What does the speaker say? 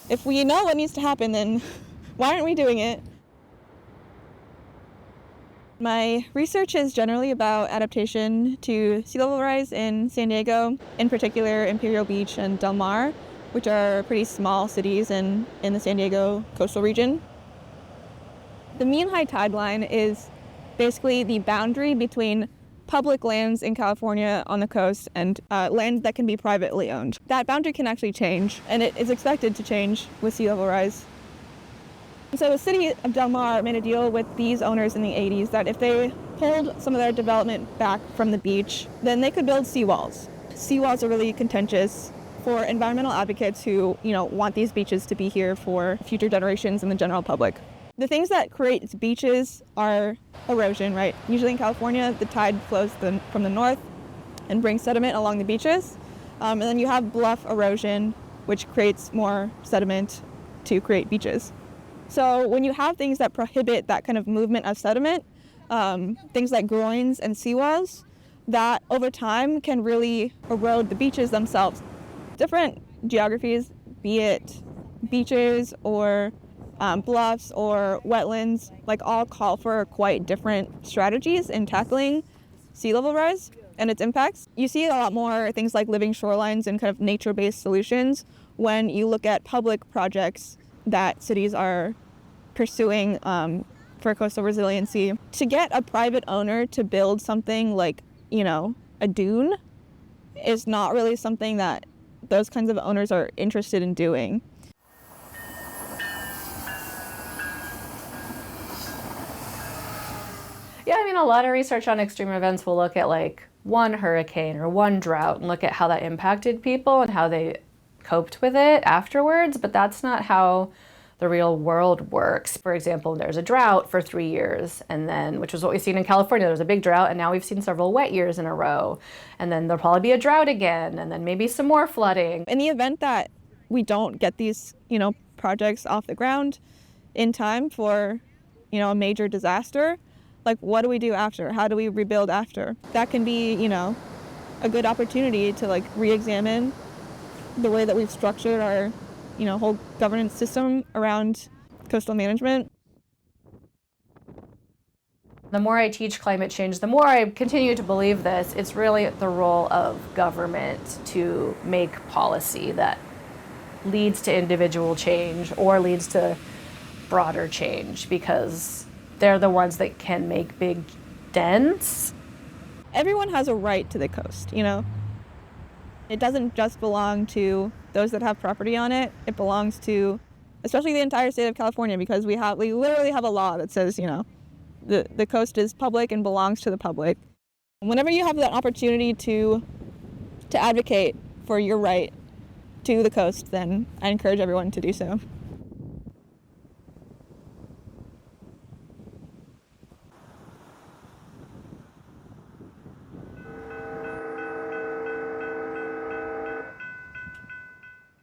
if we know what needs to happen, then why aren't we doing it? My research is generally about adaptation to sea level rise in San Diego, in particular Imperial Beach and Del Mar, which are pretty small cities in the San Diego coastal region. The mean high tide line is basically the boundary between public lands in California on the coast and land that can be privately owned. That boundary can actually change, and it is expected to change with sea level rise. So the city of Del Mar made a deal with these owners in the 80s that if they pulled some of their development back from the beach, then they could build seawalls. Seawalls are really contentious for environmental advocates who, want these beaches to be here for future generations and the general public. The things that create beaches are erosion, right? Usually in California, the tide flows from the north and brings sediment along the beaches. And then you have bluff erosion, which creates more sediment to create beaches. So when you have things that prohibit that kind of movement of sediment, things like groins and seawalls, that over time can really erode the beaches themselves. Different geographies, be it beaches or bluffs or wetlands, all call for quite different strategies in tackling sea level rise and its impacts. You see a lot more things like living shorelines and kind of nature-based solutions when you look at public projects that cities are pursuing for coastal resiliency. To get a private owner to build something like, a dune is not really something that those kinds of owners are interested in doing. Yeah, a lot of research on extreme events will look at one hurricane or one drought and look at how that impacted people and how they coped with it afterwards, but that's not how the real world works. For example, there's a drought for 3 years, and then, which was what we've seen in California, there was a big drought, and now we've seen several wet years in a row, and then there'll probably be a drought again, and then maybe some more flooding. In the event that we don't get these, projects off the ground in time for, a major disaster, what do we do after? How do we rebuild after? That can be, a good opportunity to re-examine the way that we've structured our, whole governance system around coastal management. The more I teach climate change, the more I continue to believe this. It's really the role of government to make policy that leads to individual change or leads to broader change, because they're the ones that can make big dents. Everyone has a right to the coast, It doesn't just belong to those that have property on it. It belongs to, especially the entire state of California, because we literally have a law that says, the coast is public and belongs to the public. Whenever you have that opportunity to advocate for your right to the coast, then I encourage everyone to do so.